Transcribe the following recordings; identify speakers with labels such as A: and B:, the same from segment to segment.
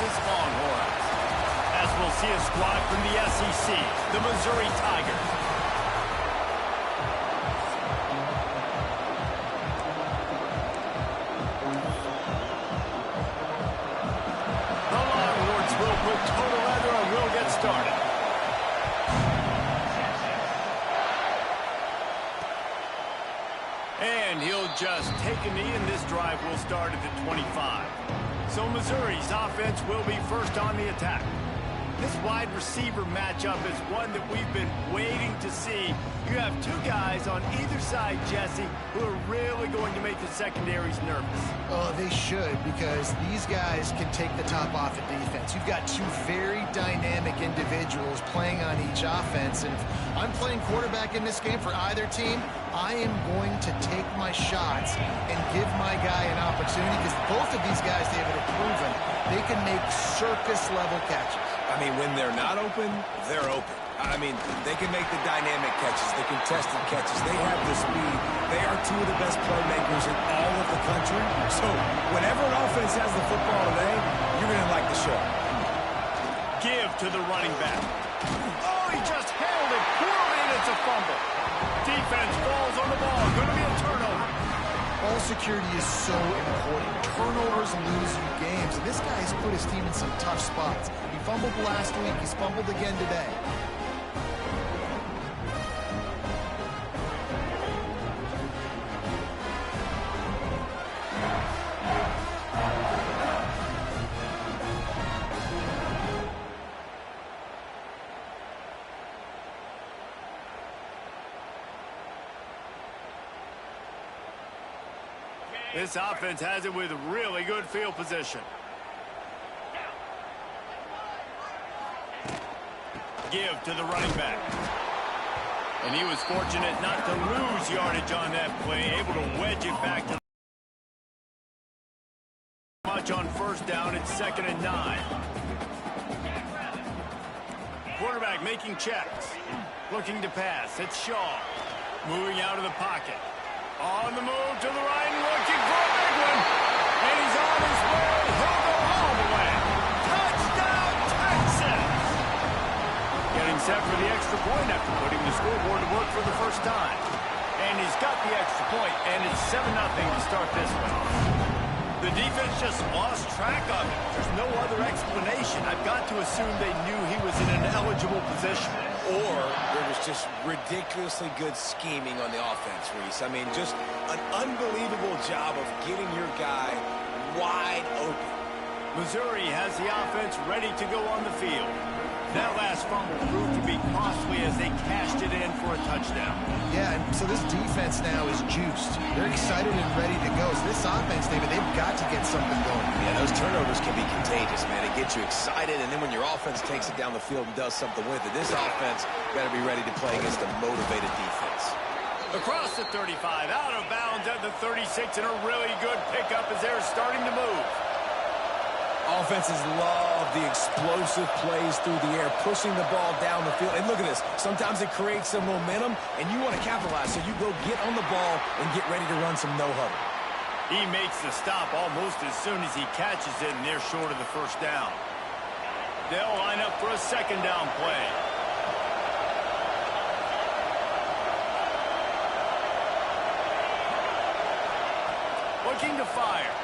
A: Kansas Longhorns. As we'll see a squad from the SEC, the Missouri Tigers. The Longhorns will put total leather and will get started. And he'll just take a knee, and this drive will start at the 25. So Missouri's offense will be first on the attack. This wide receiver matchup is one that we've been waiting to see. You have two guys on either side, Jesse, who are really going to make the secondaries nervous.
B: Oh, they should, because these guys can take the top off of defense. You've got two very dynamic individuals playing on each offense, and if I'm playing quarterback in this game for either team, I am going to take my shots and give my guy an opportunity, because both of these guys, David, have proven they can make circus-level catches.
C: I mean, when they're not open, they're open. I mean, they can make the dynamic catches, the contested catches. They have the speed. They are two of the best playmakers in all of the country. So whenever an offense has the football today, you're going to like the show.
A: Give to the running back. Oh, he just held it poorly, and it's a fumble. Defense falls on the ball. Going to be a turnover.
B: Ball security is so important. Turnovers lose you games, and this guy has put his team in some tough spots. He fumbled last week. He's fumbled again today.
A: This offense has it with really good field position. Give to the running back. And he was fortunate not to lose yardage on that play, able to wedge it back to much on first down. It's 2nd and 9. Quarterback making checks. Looking to pass. It's Shaw. Moving out of the pocket. On the move to the right, looking for a big one. And he's on his way. He'll go all the way. Touchdown, Texas! Getting set for the extra point after putting the scoreboard to work for the first time. And he's got the extra point, and it's 7-0 to start this one. The defense just lost track of it. There's no other explanation. I've got to assume they knew he was in an eligible position.
C: Or there was just ridiculously good scheming on the offense, Reese. I mean, just an unbelievable job of getting your guy wide open.
A: Missouri has the offense ready to go on the field. That last fumble proved to be costly as they cashed it in for a touchdown.
B: Yeah, and so this defense now is juiced. They're excited and ready to go. So this offense, David, they've got to get something going.
C: Yeah, those turnovers can be contagious, man. It gets you excited, and then when your offense takes it down the field and does something with it, this offense got to be ready to play against a motivated defense.
A: Across the 35, out of bounds at the 36, and a really good pickup as they're starting to move.
C: Offenses love the explosive plays through the air, pushing the ball down the field. And look at this. Sometimes it creates some momentum, and you want to capitalize. So you go get on the ball and get ready to run some no-huddle.
A: He makes the stop almost as soon as he catches it, and they're short of the first down. They'll line up for a 2nd down play. Looking to fire.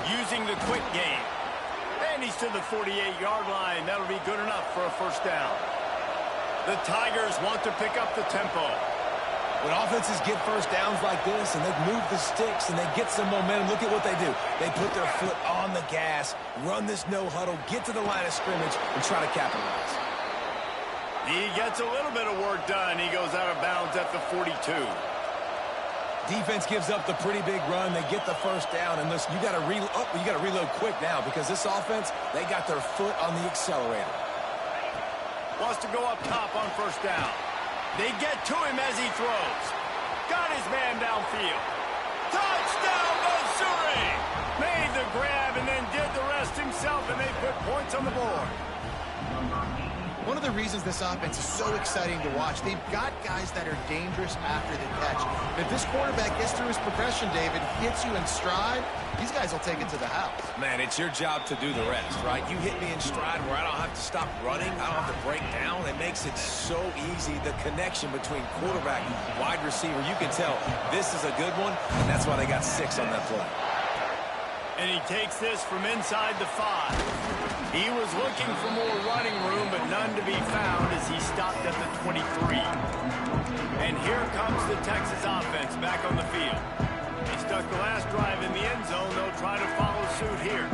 A: Using the quick game. And he's to the 48-yard line. That'll be good enough for a first down. The Tigers want to pick up the tempo.
C: When offenses get first downs like this and they move the sticks and they get some momentum, look at what they do. They put their foot on the gas, run this no-huddle, get to the line of scrimmage, and try to capitalize.
A: He gets a little bit of work done. He goes out of bounds at the 42.
C: Defense gives up the pretty big run. They get the first down, and listen, you got to reload quick now because this offense, they got their foot on the accelerator.
A: Wants to go up top on first down. They get to him as he throws. Got his man downfield. Touchdown, Missouri! Made the grab and then did the rest himself, and they put points on the board.
B: One of the reasons this offense is so exciting to watch, they've got guys that are dangerous after the catch. If this quarterback gets through his progression, David, hits you in stride, these guys will take it to the house.
C: Man, it's your job to do the rest, right? You hit me in stride where I don't have to stop running. I don't have to break down. It makes it so easy. The connection between quarterback and wide receiver, you can tell this is a good one, and that's why they got 6 on that play.
A: And he takes this from inside the 5. He was looking for more running room, but none to be found as he stopped at the 23. And here comes the Texas offense back on the field. They stuck the last drive in the end zone. They'll try to follow suit here.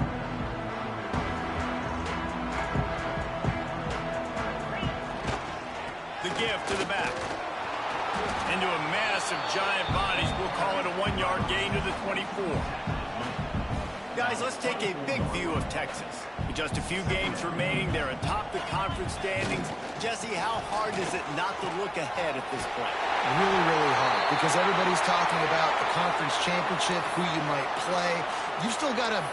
A: The give to the back. Into a mass of giant bodies. We'll call it a 1-yard gain to the 24. Guys, let's take a big view of Texas. With just a few games remaining, they're atop the conference standings. Jesse, how hard is it not to look ahead at this point?
B: Really, really hard, because everybody's talking about the conference championship, who you might play. You still got to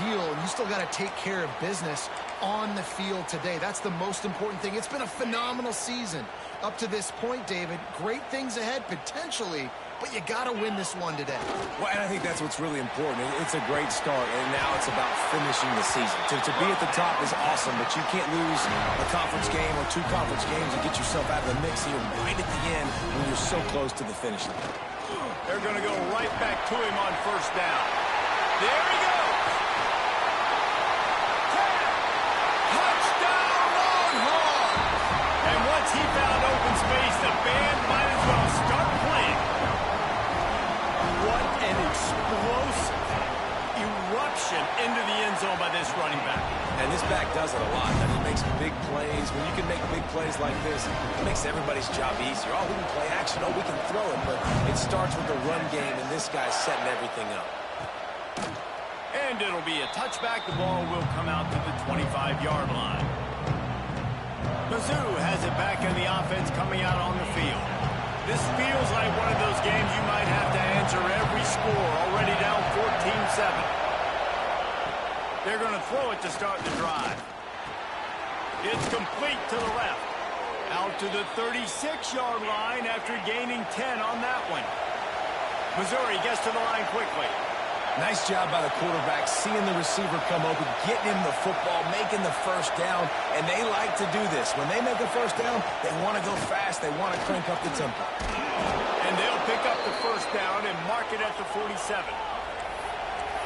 B: deal, and you still got to take care of business on the field today. That's the most important thing. It's been a phenomenal season up to this point, David. Great things ahead, potentially, but you got to win this one today.
C: Well, and I think that's what's really important. It's a great start, and now it's about finishing the season. To be at the top is awesome, but you can't lose a conference game or 2 conference games and get yourself out of the mix here right at the end when you're so close to the finish line.
A: They're going to go right back to him on first down. There he goes. Touchdown, Longhorns! And once he found open space, the band might as well start playing. What an explosive eruption into the end zone by this running back.
C: And this back does it a lot. I mean, he makes big plays. When you can make big plays like this, it makes everybody's job easier. Oh, we can play action. Oh, we can throw it. But it starts with the run game, and this guy's setting everything up.
A: And it'll be a touchback. The ball will come out to the 25-yard line. Mizzou has it back in the offense coming out on the field. This feels like one of those games you might have to answer every score, already down 14-7. They're going to throw it to start the drive. It's complete to the left. Out to the 36-yard line after gaining 10 on that one. Missouri gets to the line quickly.
C: Nice job by the quarterback, seeing the receiver come open, getting him the football, making the first down, and they like to do this. When they make a first down, they want to go fast. They want to crank up the tempo.
A: And they'll pick up the first down and mark it at the 47.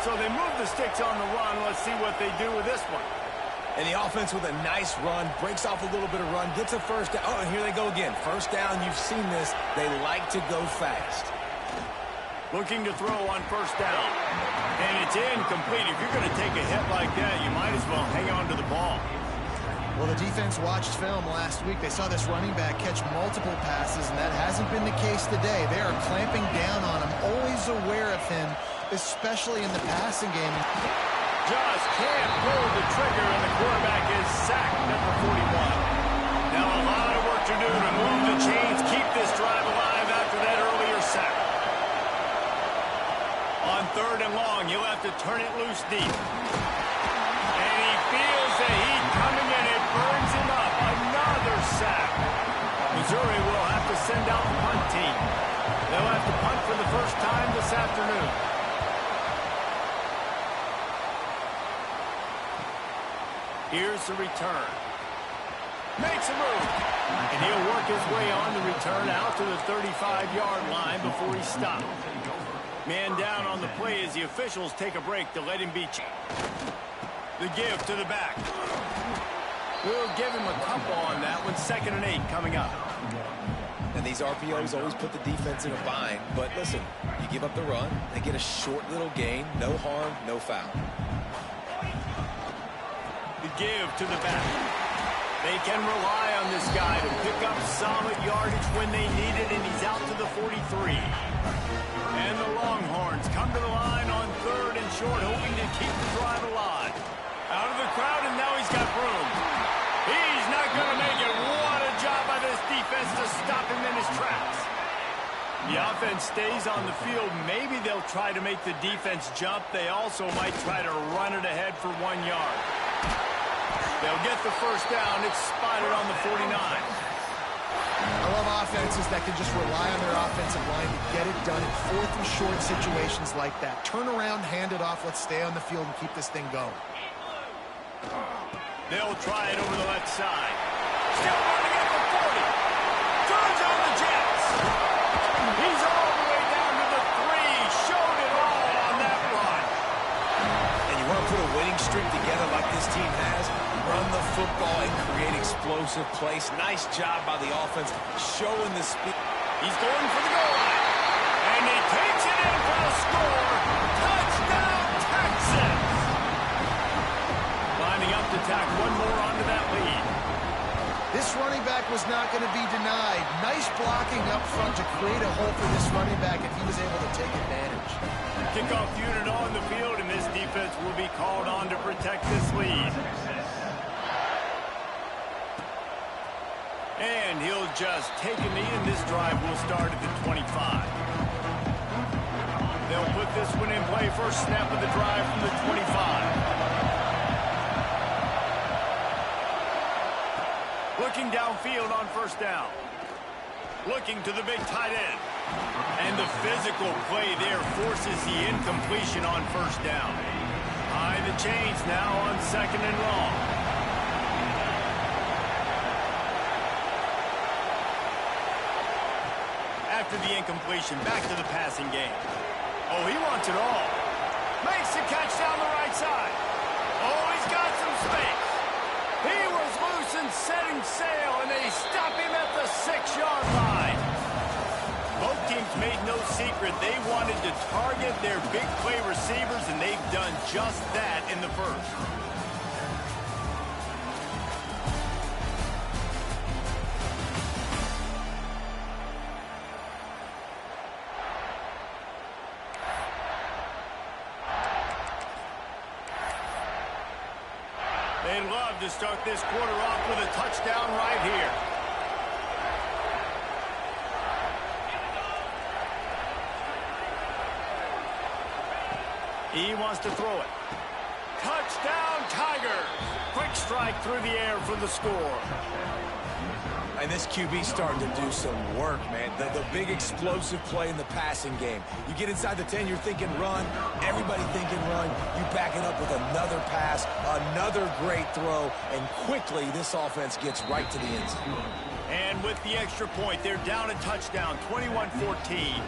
A: So they move the sticks on the run. Let's see what they do with this one.
C: And the offense with a nice run, breaks off a little bit of run, gets a first down. Oh, and here they go again. First down, you've seen this. They like to go fast.
A: Looking to throw on first down. And it's incomplete. If you're going to take a hit like that, you might as well hang on to the ball.
B: Well, the defense watched film last week. They saw this running back catch multiple passes, and that hasn't been the case today. They are clamping down on him, always aware of him, especially in the passing game.
A: Just can't pull the trigger, and the quarterback is sacked at the 41. Now a lot of work to do to move the chains, keep this drive alive after that earlier sack. On 3rd and long, you'll have to turn it loose deep. And he feels the heat coming and it burns him up. Another sack. Missouri will have to send out the punt team. They'll have to punt for the first time this afternoon. Here's the return. Makes a move. And he'll work his way on the return out to the 35-yard line before he stops. Man down on the play as the officials take a break to let him beat you. The give to the back. We'll give him a couple on that one. 2nd and 8 coming up.
C: And these RPOs always put the defense in a bind. But listen, you give up the run, they get a short little gain. No harm, no foul.
A: The give to the back. They can rely on this guy to pick up solid yardage when they need it, and he's out to the 43. And the Longhorns come to the line on 3rd and short, hoping to keep the drive alive. Out of the crowd, and now he's got room. He's not going to make it. What a job by this defense to stop him in his tracks. The offense stays on the field. Maybe they'll try to make the defense jump. They also might try to run it ahead for 1 yard. They'll get the first down. It's spotted on the 49.
B: I love offenses that can just rely on their offensive line to get it done in fourth and short situations like that. Turn around, hand it off, let's stay on the field and keep this thing going.
A: They'll try it over the left side. Still running at the 40. Turns on the Jets. He's all the way down to the 3. Showed it all on that run.
C: And you want to put a winning streak together like this team has? Run the football and create explosive plays. Nice job by the offense showing the speed.
A: He's going for the goal line. And he takes it in for the score. Touchdown, Texans. Lining up to tack one more onto that lead.
B: This running back was not going to be denied. Nice blocking up front to create a hole for this running back, and he was able to take advantage.
A: Kickoff unit on the field, and this defense will be called on to protect this lead. And he'll just take a knee, and this drive will start at the 25. They'll put this one in play. First snap of the drive from the 25. Looking downfield on first down. Looking to the big tight end. And the physical play there forces the incompletion on first down. High the chains now on second and long. After the incompletion, back to the passing game. Oh, he wants it all. Makes the catch down the right side. Oh, he's got some space. He was loose and setting sail, and they stop him at the 6-yard line. Both teams made no secret they wanted to target their big play receivers, and they've done just that in the first. They'd love to start this quarter off with a touchdown right here. He wants to throw it. Touchdown, Tigers! Quick strike through the air for the score.
C: And this QB's starting to do some work, man. The big explosive play in the passing game. You get inside the 10, you're thinking run. Everybody thinking run. You back it up with another pass, another great throw, and quickly this offense gets right to the end zone.
A: And with the extra point, they're down a touchdown, 21-14.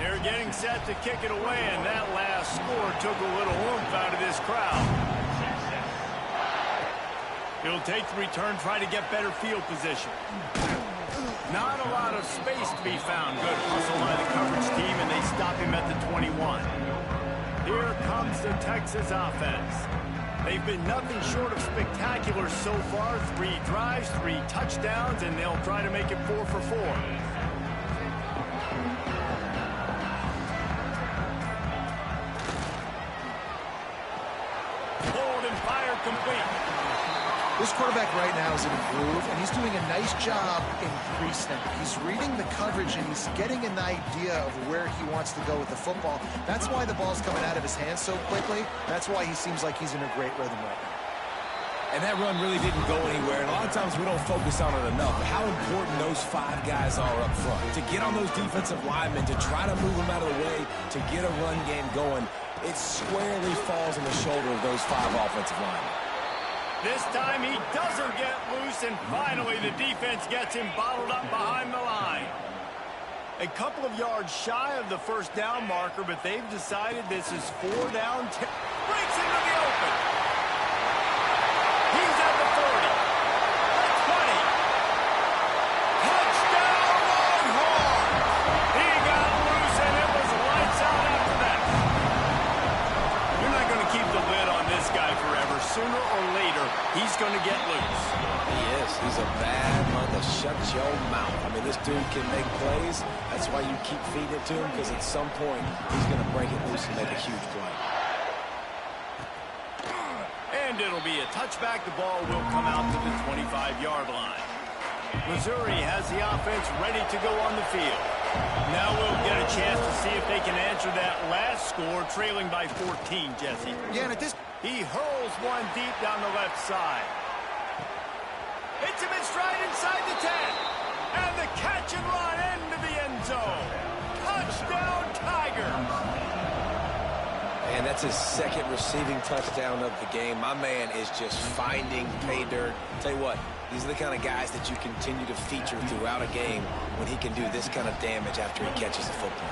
A: They're getting set to kick it away, and that last score took a little oomph out of this crowd. He'll take the return, try to get better field position. Not a lot of space to be found. Good hustle by the coverage team, and they stop him at the 21. Here comes the Texas offense. They've been nothing short of spectacular so far. 3 drives, 3 touchdowns, and they'll try to make it 4 for 4. Hold and fire complete.
B: This quarterback right now is in a groove, and he's doing a nice job in pre-snap. He's reading the coverage, and he's getting an idea of where he wants to go with the football. That's why the ball's coming out of his hands so quickly. That's why he seems like he's in a great rhythm right now.
C: And that run really didn't go anywhere, and a lot of times we don't focus on it enough. But how important those 5 guys are up front. To get on those defensive linemen, to try to move them out of the way, to get a run game going, it squarely falls on the shoulder of those 5 offensive linemen.
A: This time he doesn't get loose, and finally the defense gets him bottled up behind the line. A couple of yards shy of the first down marker, but they've decided this is 4 down. Breaks into the open. He's at the 40. The 20. Touchdown, Longhorn! He got loose, and it was lights out after that. You're not going to keep the lid on this guy forever. Sooner or later, he's going to get loose.
C: He is. He's a bad one to shut your mouth. I mean, this dude can make plays. That's why you keep feeding it to him, because at some point, he's going to break it loose and make a huge play.
A: And it'll be a touchback. The ball will come out to the 25-yard line. Missouri has the offense ready to go on the field. Now we'll get a chance to see if they can answer that last score, trailing by 14, Jesse.
B: Yeah, and at this
A: He hurls one deep down the left side. Hits him in stride inside the 10. And the catch and run into the end zone. Touchdown, Tigers.
C: And that's his second receiving touchdown of the game. My man is just finding pay dirt. Tell you what, these are the kind of guys that you continue to feature throughout a game when he can do this kind of damage after he catches the football.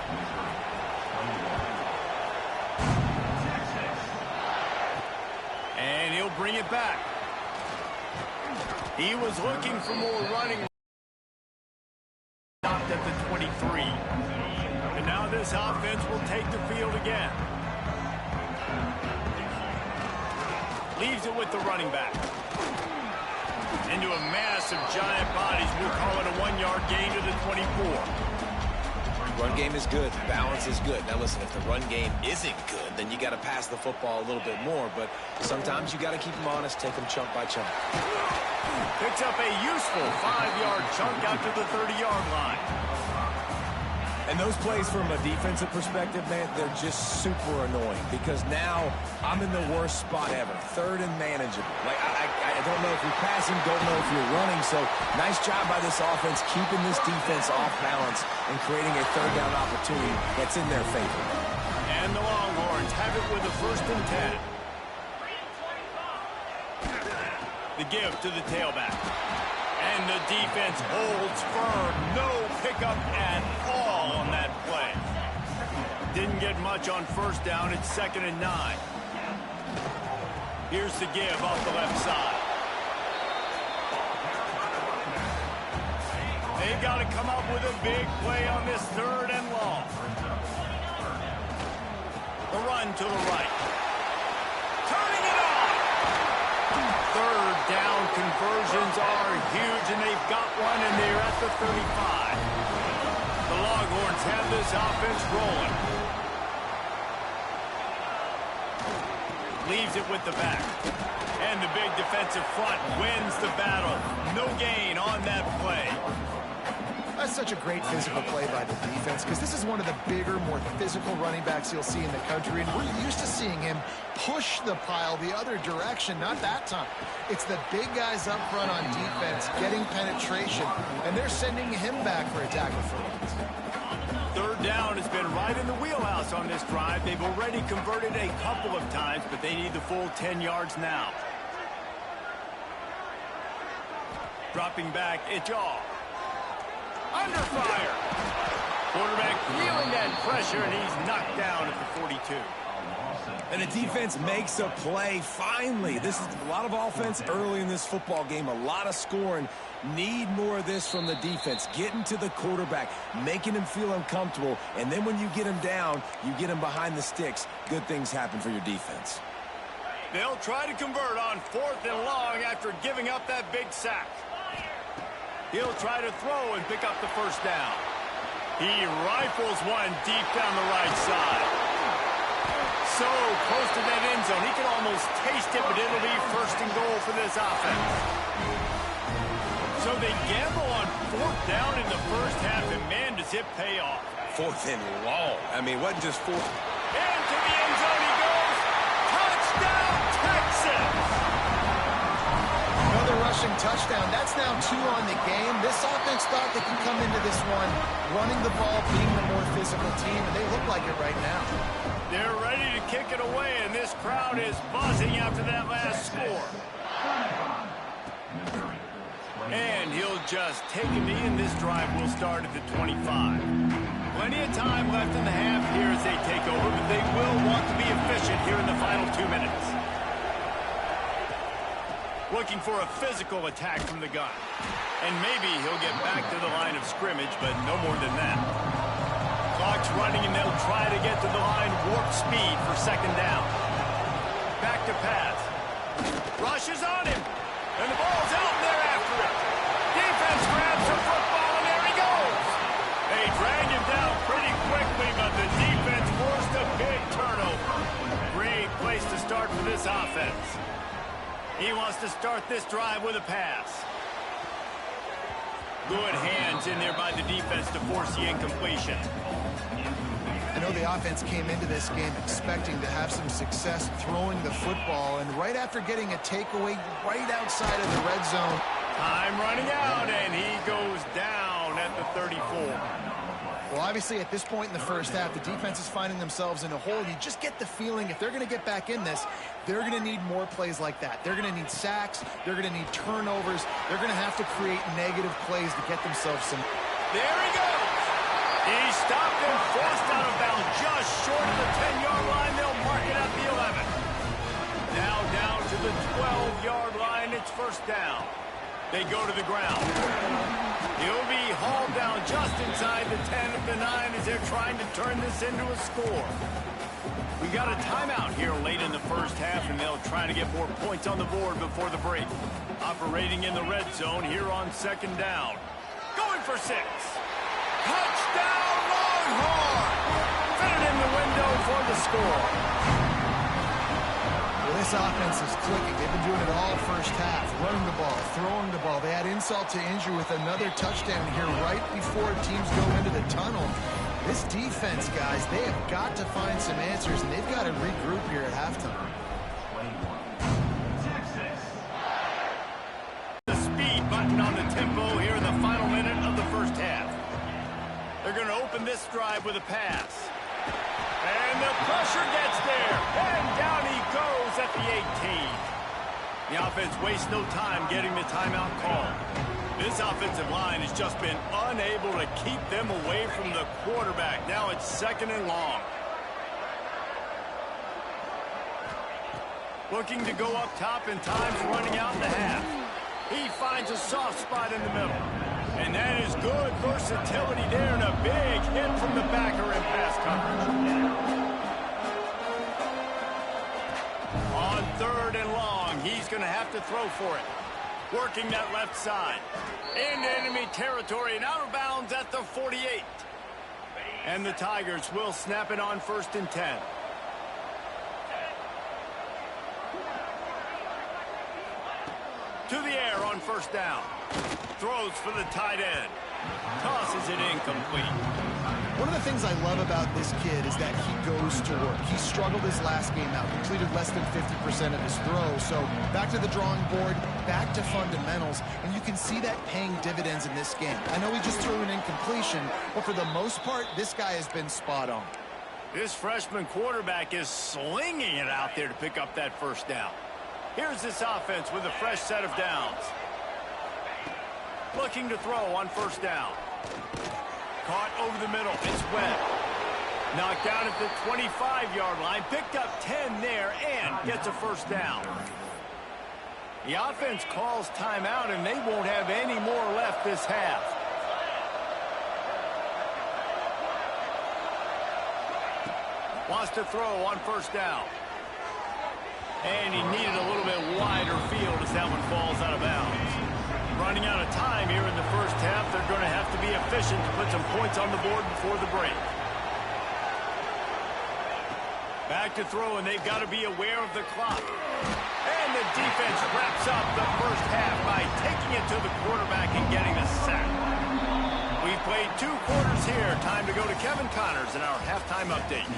A: And he'll bring it back. He was looking for more running. Stopped at the 23. And now this offense will take the field again. Leaves it with the running back. Into a mass of giant bodies. We'll call it a 1-yard gain to the 24.
C: Run game is good. Balance is good. Now listen, if the run game isn't good, then you got to pass the football a little bit more. But sometimes you got to keep them honest, take them chunk by chunk.
A: Picks up a useful 5-yard chunk out to the 30-yard line.
C: And those plays from a defensive perspective, man, they're just super annoying because now I'm in the worst spot ever. Third and manageable. Like, I don't know if you're passing, don't know if you're running. So nice job by this offense keeping this defense off balance and creating a third down opportunity that's in their favor.
A: And the Longhorns have it with a 1st and 10. The give to the tailback. And the defense holds firm. No pickup at all on that play. Didn't get much on 1st down. It's 2nd and 9. Here's the give off the left side. They've got to come up with a big play on this 3rd and long. The run to the right. Turning it on. 3rd down conversions are huge, and they've got one, and they're at the 35. The Longhorns have this offense rolling. Leaves it with the back. And the big defensive front wins the battle. No gain on that play.
B: That's such a great physical play by the defense because this is one of the bigger, more physical running backs you'll see in the country, and we're used to seeing him push the pile the other direction. Not that time. It's the big guys up front on defense getting penetration, and they're sending him back for a tackle for loss.
A: 3rd down has been right in the wheelhouse on this drive. They've already converted a couple of times, but they need the full 10 yards now. Dropping back, it's off. Under fire. Quarterback feeling that pressure, and he's knocked down at the 42.
C: And the defense makes a play finally. This is a lot of offense early in this football game, a lot of scoring. Need more of this from the defense. Getting to the quarterback, making him feel uncomfortable, and then when you get him down, you get him behind the sticks. Good things happen for your defense.
A: They'll try to convert on 4th and long after giving up that big sack. He'll try to throw and pick up the 1st down. He rifles one deep down the right side. So close to that end zone, he can almost taste it, but it'll be 1st and goal for this offense. So they gamble on 4th down in the 1st half, and man, does it pay off.
C: 4th and long. I mean, it wasn't just 4th.
A: And to the end zone he goes. Touchdown, Texas!
B: Another rushing touchdown. That's now 2 on the game. This offense thought they could come into this one running the ball, being the more physical team, and they look like it right now.
A: They're ready to kick it away, and this crowd is buzzing after that last score. And he'll just take a knee, and this drive will start at the 25. Plenty of time left in the half here as they take over, but they will want to be efficient here in the final 2 minutes. Looking for a physical attack from the gun. And maybe he'll get back to the line of scrimmage, but no more than that. Clock's running, and they'll try to get to the line warp speed for 2nd down. Back to pass. Rushes on him. And the ball's out, and they're after it. Defense grabs the football, and there he goes. They drag him down pretty quickly, but the defense forced a big turnover. Great place to start for this offense. He wants to start this drive with a pass. Good hands in there by the defense to force the incompletion.
B: And know the offense came into this game expecting to have some success throwing the football, and right after getting a takeaway right outside of the red zone.
A: Time running out, and he goes down at the 34.
B: Well, obviously, at this point in the first half, the defense is finding themselves in a hole. You just get the feeling if they're going to get back in this, they're going to need more plays like that. They're going to need sacks. They're going to need turnovers. They're going to have to create negative plays to get themselves some.
A: There he goes. He stopped and forced out of bounds just short of the 10-yard line. They'll mark it at the 11. Now down to the 12-yard line. It's first down. They go to the ground. He'll be hauled down just inside the 10 of the 9 as they're trying to turn this into a score. We got a timeout here late in the first half, and they'll try to get more points on the board before the break. Operating in the red zone here on second down. Going for 6. Touchdown, Longhorn! Fit it in the window for the score.
B: Well, this offense is clicking. They've been doing it all first half. Running the ball, throwing the ball. They add insult to injury with another touchdown here right before teams go into the tunnel. This defense, guys, they have got to find some answers, and they've got to regroup here at halftime.
A: The speed button on the tempo here in the final minute of the first half. They're going to open this drive with a pass. And the pressure gets there. And down he goes at the 18. The offense wastes no time getting the timeout call. This offensive line has just been unable to keep them away from the quarterback. Now it's second and long. Looking to go up top, and time's running out in the half. He finds a soft spot in the middle. And that is good versatility there, and a big hit from the backer in pass coverage. On third and long, he's going to have to throw for it. Working that left side. Into enemy territory and out of bounds at the 48. And the Tigers will snap it on first and 10. To the air on first down. Throws for the tight end. Tosses it incomplete.
B: One of the things I love about this kid is that he goes to work. He struggled his last game out, completed less than 50% of his throws. So back to the drawing board, back to fundamentals, and you can see that paying dividends in this game. I know he just threw an incompletion, but for the most part, this guy has been spot on.
A: This freshman quarterback is slinging it out there to pick up that first down. Here's this offense with a fresh set of downs. Looking to throw on first down. Caught over the middle. It's Webb. Knocked down at the 25-yard line. Picked up 10 there and gets a first down. The offense calls timeout, and they won't have any more left this half. Wants to throw on first down. And he needed a little bit wider field as that one falls out of bounds. Running out of time here in the first half. They're going to have to be efficient to put some points on the board before the break. Back to throw, and they've got to be aware of the clock. And the defense wraps up the first half by taking it to the quarterback and getting a sack. We've played 2 quarters here. Time to go to Kevin Connors in our halftime update.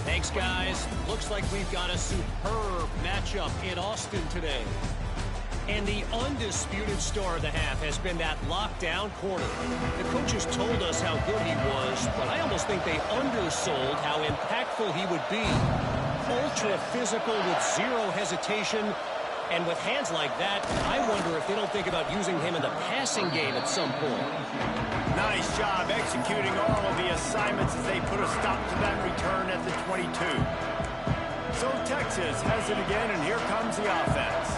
D: Thanks, guys. Looks like we've got a superb matchup in Austin today. And the undisputed star of the half has been that lockdown corner. The coaches told us how good he was, but I almost think they undersold how impactful he would be. Ultra physical with zero hesitation. And with hands like that, I wonder if they don't think about using him in the passing game at some point.
A: Nice job executing all of the assignments as they put a stop to that return at the 22. So Texas has it again, and here comes the offense.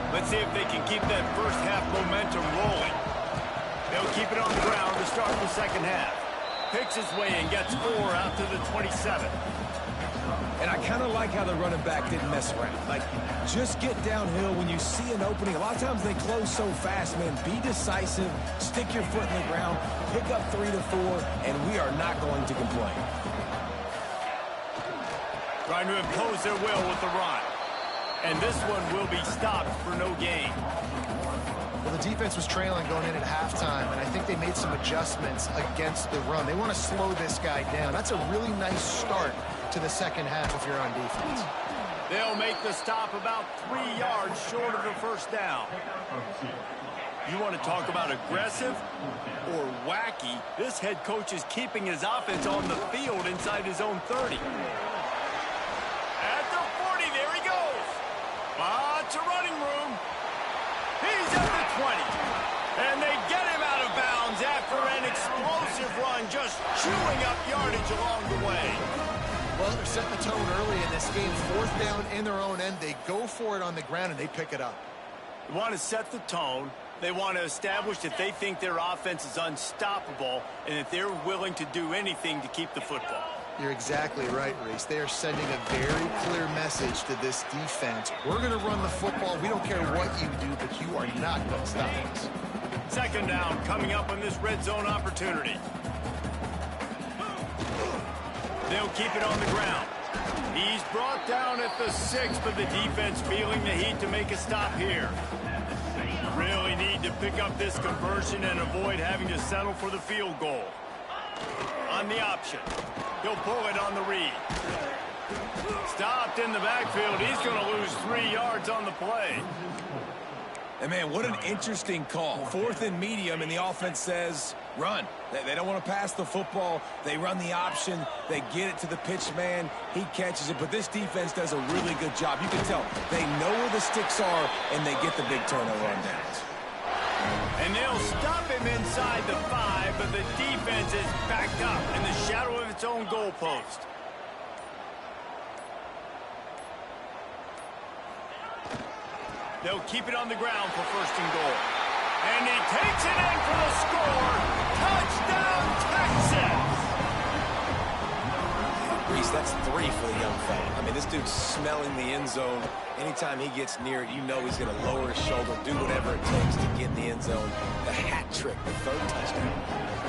A: Let's see if they can keep that first half momentum rolling. They'll keep it on the ground to start the second half. Picks his way and gets 4 out to the 27.
C: And I kind of like how the running back didn't mess around. Like, just get downhill when you see an opening. A lot of times they close so fast, man. Be decisive, stick your foot in the ground, pick up 3 to 4, and we are not going to complain.
A: Trying to impose their will with the run. And this one will be stopped for no gain.
B: Well, the defense was trailing going in at halftime, and I think they made some adjustments against the run. They want to slow this guy down. That's a really nice start to the second half if you're on defense.
A: They'll make the stop about 3 yards short of the first down. You want to talk about aggressive or wacky? This head coach is keeping his offense on the field inside his own 30. At the 40, there he goes. Lots of running room. He's at the 20. And they get him out of bounds after an explosive run, just chewing up yardage along the way.
B: Well, they're setting the tone early in this game. 4th down in their own end. They go for it on the ground, and they pick it up.
A: They want to set the tone. They want to establish that they think their offense is unstoppable and that they're willing to do anything to keep the football.
B: You're exactly right, Reese. They are sending a very clear message to this defense. We're going to run the football. We don't care what you do, but you are not going to stop us.
A: Second down coming up on this red zone opportunity. They'll keep it on the ground. He's brought down at the 6, but the defense feeling the heat to make a stop here. Really need to pick up this conversion and avoid having to settle for the field goal. On the option. He'll pull it on the read. Stopped in the backfield. He's going to lose 3 yards on the play.
C: And, man, what an interesting call. 4th and medium, and the offense says, run. They don't want to pass the football. They run the option. They get it to the pitch man. He catches it. But this defense does a really good job. You can tell they know where the sticks are, and they get the big turnover on downs.
A: And they'll stop him inside the 5, but the defense is backed up in the shadow of its own goalpost. They'll keep it on the ground for 1st and goal. And he takes it in for the score. Touchdown, Texas!
C: Reese, that's 3 for the young fella. I mean, this dude's smelling the end zone. Anytime he gets near it, you know he's going to lower his shoulder, do whatever it takes to get in the end zone. The hat trick, the 3rd touchdown.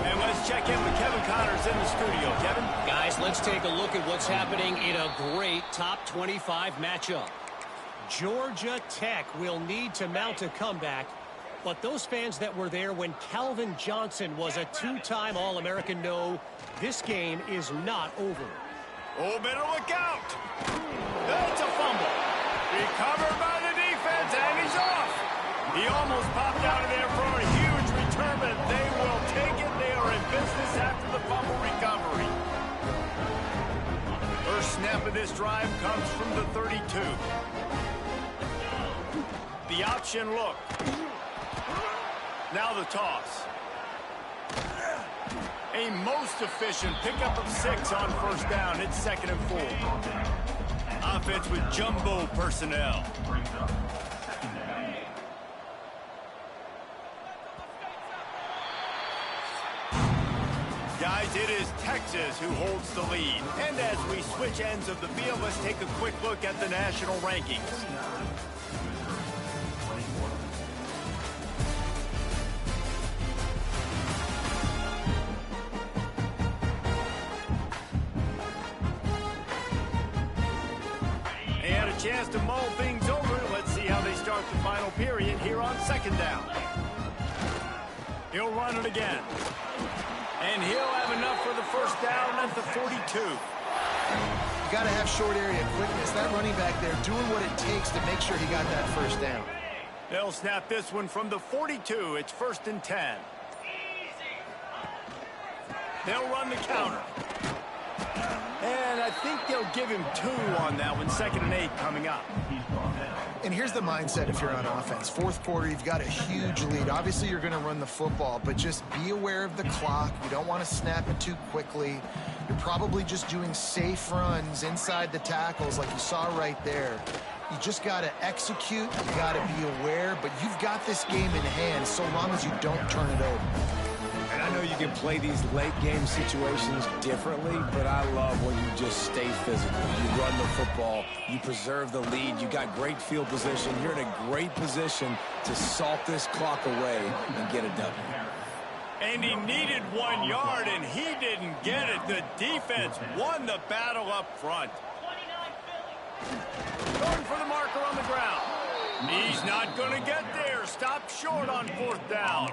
A: And let's check in with Kevin Connors in the studio. Kevin?
D: Guys, let's take a look at what's happening in a great top 25 matchup. Georgia Tech will need to mount a comeback, but those fans that were there when Calvin Johnson was a 2-time All-American know this game is not over.
A: Oh, better look out. That's a fumble. Recovered by the defense, and he's off. He almost popped out of there for a huge return, but they will take it. They are in business after the fumble recovery. First snap of this drive comes from the 32. The option look. Now the toss. A most efficient pickup of 6 on 1st down. It's 2nd and 4. Offense with jumbo personnel. Guys, it is Texas who holds the lead. And as we switch ends of the field, let's take a quick look at the national rankings. Chance to mull things over. Let's see how they start the final period here on 2nd down. He'll run it again. And he'll have enough for the 1st down at the 42.
B: You got to have short area quickness. That running back there doing what it takes to make sure he got that 1st down.
A: They'll snap this one from the 42. It's 1st and 10. They'll run the counter. And I think they'll give him 2 on that one. 2nd and 8 coming up.
B: And here's the mindset if you're on offense. 4th quarter, you've got a huge lead. Obviously, you're going to run the football, but just be aware of the clock. You don't want to snap it too quickly. You're probably just doing safe runs inside the tackles like you saw right there. You just got to execute. You got to be aware, but you've got this game in hand so long as you don't turn it over.
C: And I know you can play these late-game situations differently, but I love when you just stay physical. You run the football, you preserve the lead, you got great field position. You're in a great position to salt this clock away and get a W.
A: And he needed 1 yard, and he didn't get it. The defense won the battle up front. Going for the marker on the ground. He's not going to get there. Stop short on 4th down.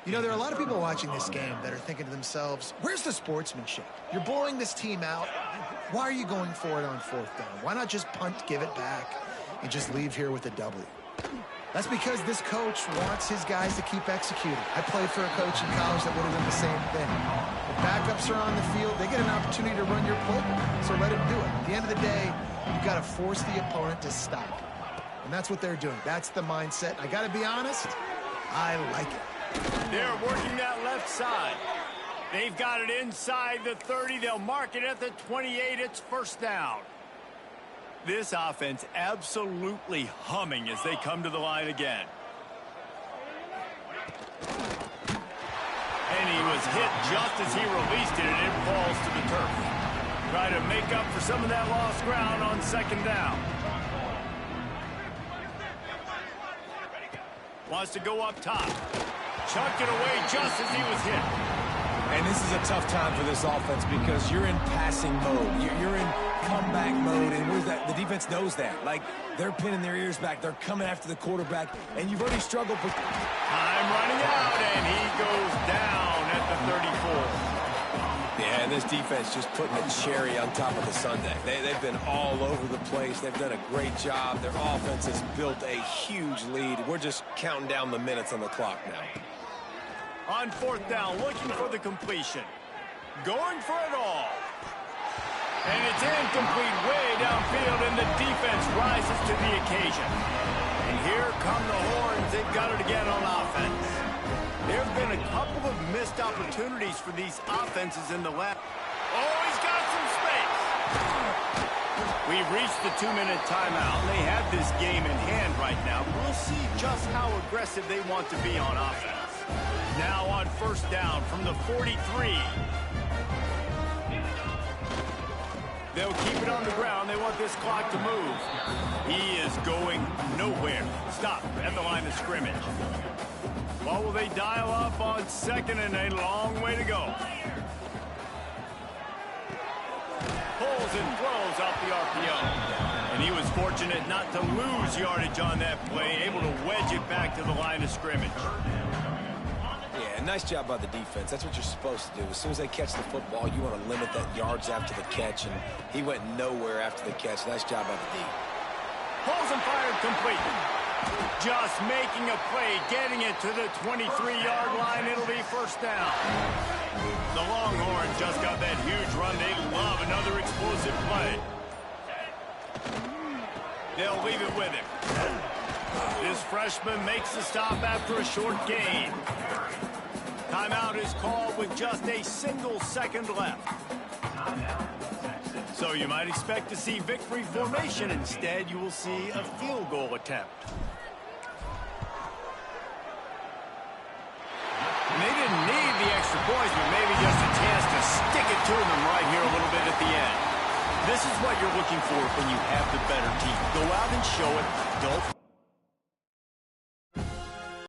B: You know, there are a lot of people watching this game that are thinking to themselves, where's the sportsmanship? You're blowing this team out. Why are you going for it on 4th down? Why not just punt, give it back, and just leave here with a W? That's because this coach wants his guys to keep executing. I played for a coach in college that would have done the same thing. If backups are on the field, they get an opportunity to run your playbook, so let him do it. At the end of the day, you've got to force the opponent to stop. And that's what they're doing. That's the mindset. I got to be honest, I like it.
A: They're working that left side. They've got it inside the 30. They'll mark it at the 28. It's 1st down. This offense absolutely humming as they come to the line again. And he was hit just as he released it, and it falls to the turf. Try to make up for some of that lost ground on 2nd down. Wants to go up top. Chucked it away just as he was hit.
C: And this is a tough time for this offense because you're in passing mode. You're in comeback mode, and where's that? The defense knows that. Like, they're pinning their ears back. They're coming after the quarterback, and you've already struggled with...
A: Time running out, and he goes down at the 34.
C: Yeah, and this defense just putting a cherry on top of the sundae. They've been all over the place. They've done a great job. Their offense has built a huge lead. We're just counting down the minutes on the clock now.
A: On 4th down, looking for the completion. Going for it all. And it's incomplete way downfield, and the defense rises to the occasion. And here come the Horns. They've got it again on offense. There have been a couple of missed opportunities for these offenses in the last. Oh, he's got some space. We've reached the 2-minute timeout, and they have this game in hand right now. We'll see just how aggressive they want to be on offense. Now on 1st down from the 43. They'll keep it on the ground. They want this clock to move. He is going nowhere. Stop at the line of scrimmage. What will they dial up on 2nd and a long way to go? Pulls and throws out the RPO. And he was fortunate not to lose yardage on that play, able to wedge it back to the line of scrimmage.
C: Yeah, nice job by the defense. That's what you're supposed to do. As soon as they catch the football, you want to limit that yards after the catch, and he went nowhere after the catch. Nice job by the D.
A: Pulls and fired complete. Just making a play, getting it to the 23-yard line. It'll be 1st down. The Longhorns just got that huge run. They love another explosive play. They'll leave it with him. This freshman makes the stop after a short gain. Timeout is called with just a single second left. So you might expect to see victory formation. Instead, you will see a field goal attempt. And they didn't need the extra points, but maybe just a chance to stick it to them right here a little bit at the end. This is what you're looking for when you have the better team. Go out and show it. Don't